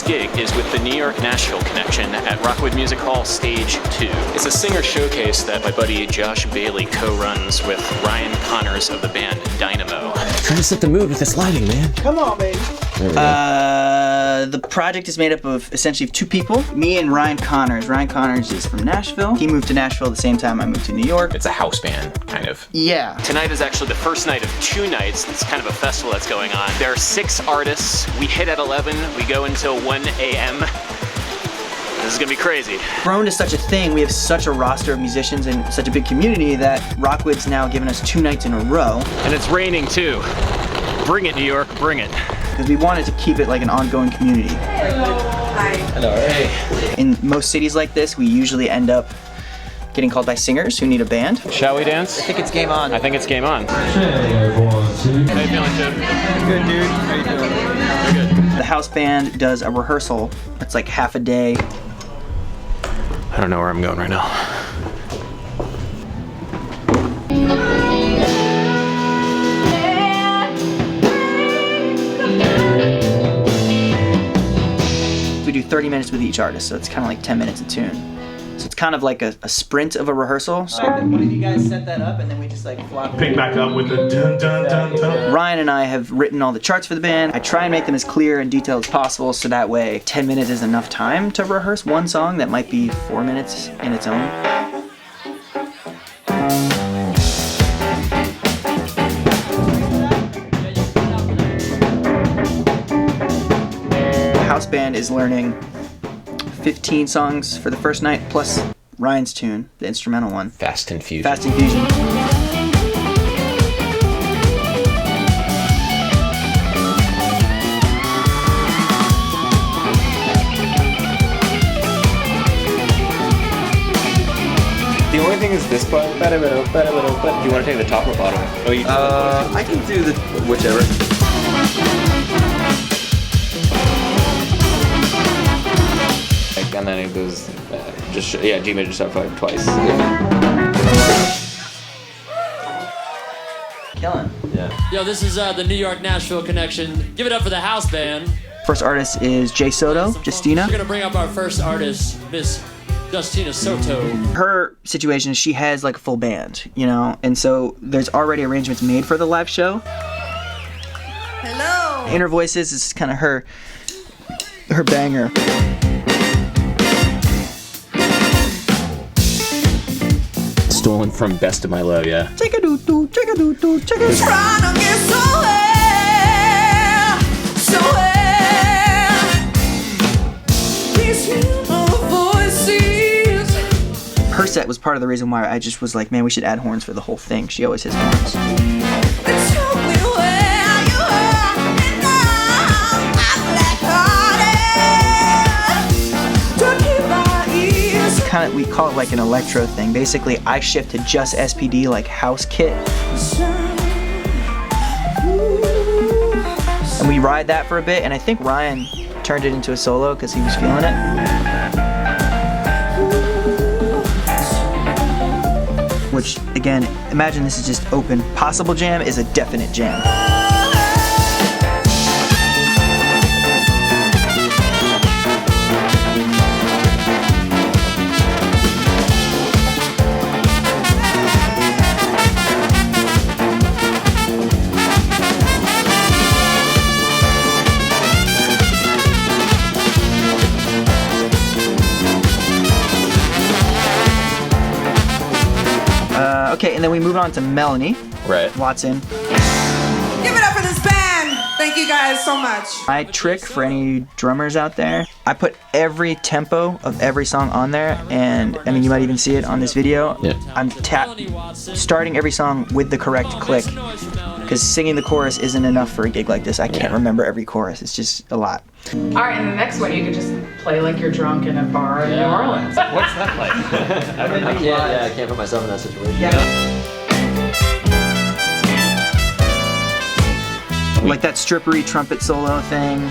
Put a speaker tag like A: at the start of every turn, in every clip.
A: gig is with the New York Nashville Connection at Rockwood Music Hall, Stage 2. It's a singer showcase that my buddy Josh Bailey co-runs with Ryan Connors of the band Dynamo.
B: Trying to set the mood with this lighting, man.
C: Come on, baby.
D: The project is made up of essentially two people, me and Ryan Connors. Ryan Connors is from Nashville. He moved to Nashville the same time I moved to New York.
B: It's a house band, kind of.
D: Yeah.
A: Tonight is actually the first night of 2 nights. It's kind of a festival that's going on. There are 6 artists. We hit at 11. We go until 1 a.m. This is gonna be crazy.
D: Grown to such a thing, we have such a roster of musicians and such a big community that Rockwood's now given us 2 nights in a row.
A: And it's raining too. Bring it, New York, bring it.
D: Because we wanted to keep it like an ongoing community.
C: Hello. Hi.
B: Hello, hey.
D: In most cities like this, we usually end up getting called by singers who need a band.
A: Shall we dance?
D: I think it's game on.
A: I think it's game on.
E: Hey, everyone.
A: How you feeling, Shubh?
D: Good, dude. How you doing?
A: You're good.
D: The house band does a rehearsal. It's like half a day.
A: I don't know where I'm going right now.
D: We do 30 minutes with each artist, so it's kind of like 10 minutes a tune. So it's kind of like a sprint of a rehearsal. So one of you guys set that up, and then we just like flop.
E: Pick back up with the dun dun dun dun.
D: Ryan and I have written all the charts for the band. I try and make them as clear and detailed as possible, so that way 10 minutes is enough time to rehearse one song that might be 4 minutes in its own. The house band is learning 15 songs for the first night, plus Ryan's tune, the instrumental one.
B: Fast Infusion.
D: Fast Infusion.
B: The only thing is this part. Do you want to take the top or bottom? Oh, you
F: I can do the whichever.
B: And then it goes, G major sub 5 twice.
D: Killing.
B: Yeah.
G: Yo, this is the New York Nashville Connection. Give it up for the house band.
D: First artist is Jae Soto, Justina.
G: We're gonna bring up our first artist, Miss Justina Soto.
D: Her situation is she has like a full band, you know, and so there's already arrangements made for the live show.
C: Hello.
D: Inner Voices is kind of her banger.
B: Stolen from Best of My Love, yeah.
D: Chick-a-doo-doo, chick-a-doo-doo, chick-a-doo.
C: Trying to get somewhere, somewhere. These human voices.
D: Her set was part of the reason why I just was like, man, we should add horns for the whole thing. She always has horns.
C: They told me where you are, and now I'm black-hearted. To keep my ears.
D: Kind of, we call it like an electro thing. Basically, I shift to just SPD, like house kit. And we ride that for a bit, and I think Ryan turned it into a solo because he was feeling it. Which, again, imagine this is just open. Possible jam is a definite jam. Okay, and then we move on to Melany Watson.
C: Give it up for this band. Thank you guys so much.
D: My trick for any drummers out there, I put every tempo of every song on there, and I mean, you might even see it on this video.
B: Yeah.
D: I'm starting every song with the correct click, because singing the chorus isn't enough for a gig like this. I can't remember every chorus. It's just a lot.
H: All right, and the next one, you could just play like you're drunk in a bar in New Orleans.
A: What's that like?
F: I can't put myself in that situation.
D: Like that strippery trumpet solo thing.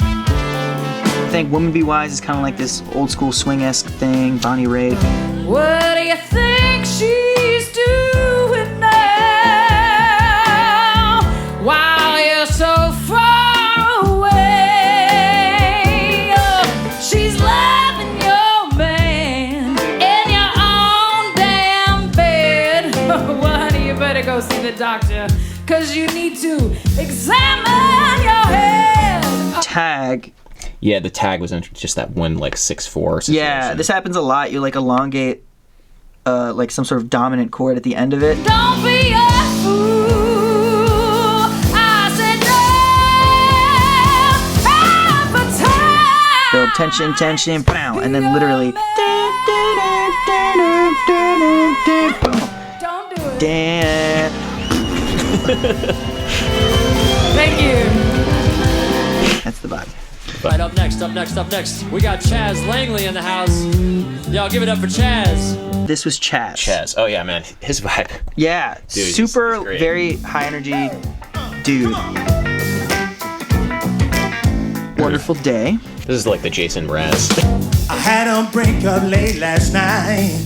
D: I think Woman Be Wise is kind of like this old school swing-esque thing, Bonnie Raitt.
C: What do you think she's doing now? While you're so far away. doctor, 'cause you need to examine your head.
D: Tag.
A: Yeah, the tag was just that one like 6/4 situation.
D: Yeah, this happens a lot. You like elongate like some sort of dominant chord at the end of it.
C: Don't be a fool. I said no. Have a time.
D: Build tension, tension, pow, and then literally.
C: Don't do it.
D: Damn.
C: Thank you.
D: That's the vibe.
G: Right, up next. We got Chaz Langley in the house. Y'all give it up for Chaz.
D: This was Chaz.
A: Chaz. Oh yeah, man, his vibe.
D: Yeah,
A: Dude,
D: super,
A: he's great.
D: very high energy dude. Wonderful day.
A: This is like the Jason Mraz.
E: I had a breakup late last night.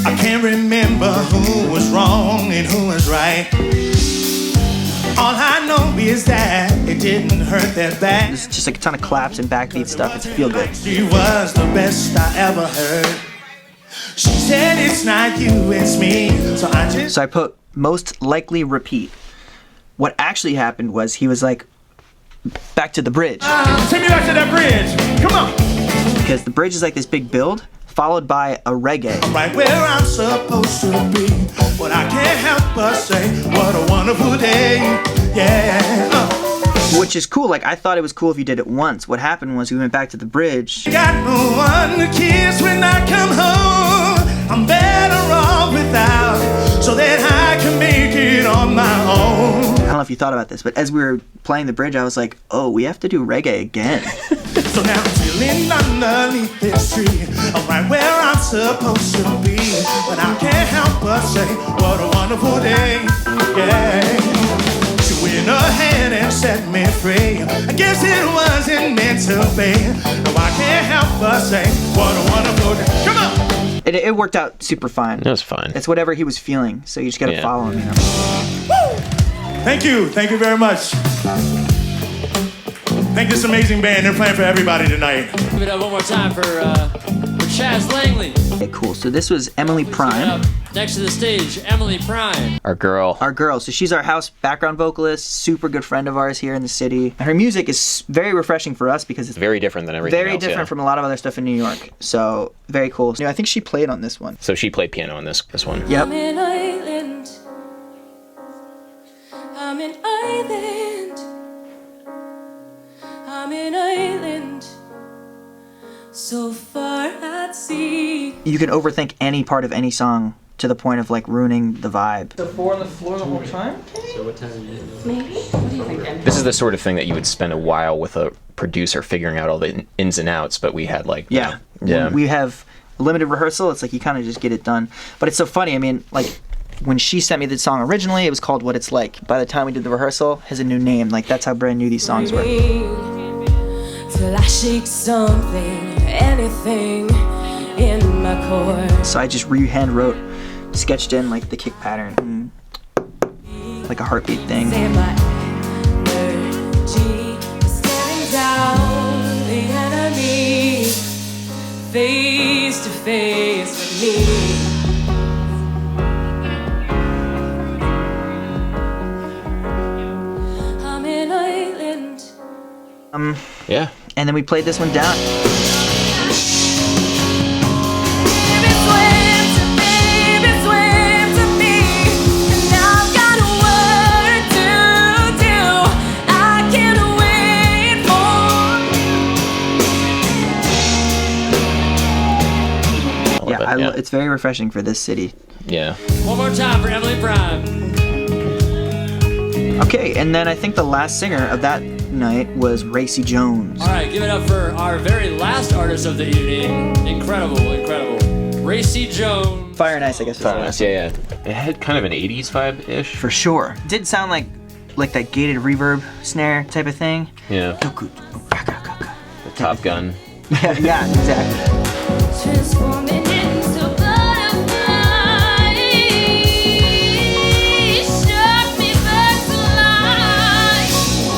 E: I can't remember who was wrong and who was right. All I know is that it didn't hurt that bad.
D: It's just like a ton of claps and backbeat stuff. It's feel good.
E: She was the best I ever heard. She said it's not you, it's me. So I just
D: So I put most likely repeat. What actually happened was he was like, back to the bridge.
E: take me back to that bridge. Come on.
D: Because the bridge is like this big build, followed by a reggae.
E: Right where I'm supposed to be. But I can't help but say, what a wonderful day. Yeah.
D: Which is cool. Like, I thought it was cool if you did it once. What happened was we went back to the bridge.
E: Got no one to kiss when I come home. I'm better off without, so that I can make it on my own.
D: I don't know if you thought about this, but as we were playing the bridge, I was like, oh, we have to do reggae again.
E: So now I'm chilling underneath this tree. I'm right where I'm supposed to be. But I can't help but say, what a wonderful day. Yeah. She went ahead and set me free. I guess it wasn't meant to be. No, I can't help but say, what a wonderful day. Come on!
D: It worked out super fine.
A: That was fun.
D: It's whatever he was feeling, so you just gotta
A: Yeah.
D: follow him, you know?
E: Thank you very much. Thank this amazing band. They're playing for everybody tonight.
G: Give it up one more time for Chaz Langley.
D: Okay, cool. So this was Emily Prime.
G: Up next to the stage, Emily Prime.
A: Our girl.
D: Our girl. So she's our house background vocalist, super good friend of ours here in the city. And her music is very refreshing for us because it's
A: Very different than everything
D: very
A: else,
D: different
A: yeah.
D: from a lot of other stuff in New York. So very cool. I think she played on this one.
A: So she played piano on this one.
D: Yep.
C: I'm an island. I'm an island. I'm an island. So far at sea.
D: You can overthink any part of any song to the point of like ruining the vibe.
H: So 4 on the floor the whole time?
F: So what time is it?
H: Maybe? What are you thinking?
A: This is the sort of thing that you would spend a while with a producer figuring out all the ins and outs, but we had like
D: Yeah.
A: yeah.
D: We have limited rehearsal. It's like you kind of just get it done. But it's so funny. I mean, like when she sent me the song originally, it was called What It's Like. By the time we did the rehearsal, it has a new name. Like that's how brand new these songs were.
C: Till I shake something, anything in my core.
D: So I just hand wrote, sketched in like the kick pattern, like a heartbeat thing.
C: Say my energy is staring down the enemy, face to face with me. I'm an island.
A: Yeah.
D: And then we played this one down.
C: Baby, swim to me, and I've got work to do. I can't wait for.
D: Yeah, it's very refreshing for this city.
A: Yeah.
G: One more time for Emily Prime.
D: Okay, and then I think the last singer of that night was Raycee Jones.
G: All right, give it up for our very last artist of the evening. Incredible. Raycee Jones.
D: Fire and Ice, I guess.
A: Yeah. It had kind of an 80s vibe-ish.
D: For sure. It did sound like that gated reverb snare type of thing.
A: Yeah. The Top Gun.
D: Yeah, exactly.
C: Transforming into butterflies, shock me back to life.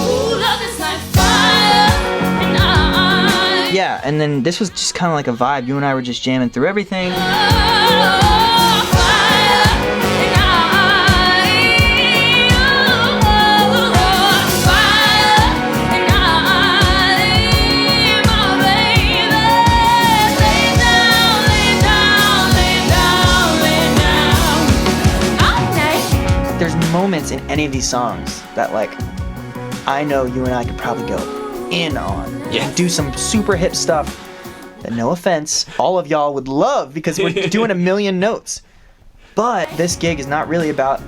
C: Ooh, love is like fire, and I.
D: Yeah, and then this was just kind of like a vibe. You and I were just jamming through everything.
C: Oh, fire, and I.
D: moments in any of these songs that like I know you and I could probably go in on and do some super hip stuff that, no offense, all of y'all would love because we're doing a million notes. But this gig is not really about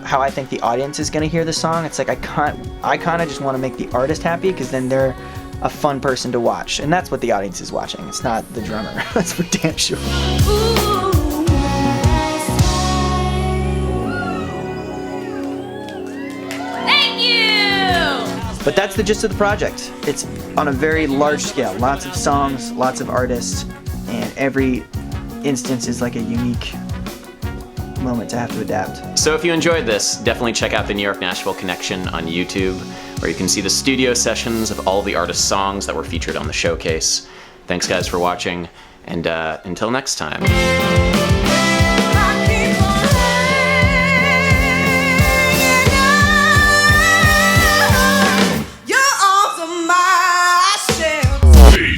D: how I think the audience is going to hear the song. It's like I kind of just want to make the artist happy because then they're a fun person to watch, and that's what the audience is watching. It's not the drummer. That's for damn sure.
C: Thank you!
D: But that's the gist of the project. It's on a very large scale. Lots of songs, lots of artists, and every instance is like a unique moment to have to adapt.
A: So if you enjoyed this, definitely check out the New York Nashville Connection on YouTube, where you can see the studio sessions of all the artists' songs that were featured on the showcase. Thanks guys for watching, and until next time.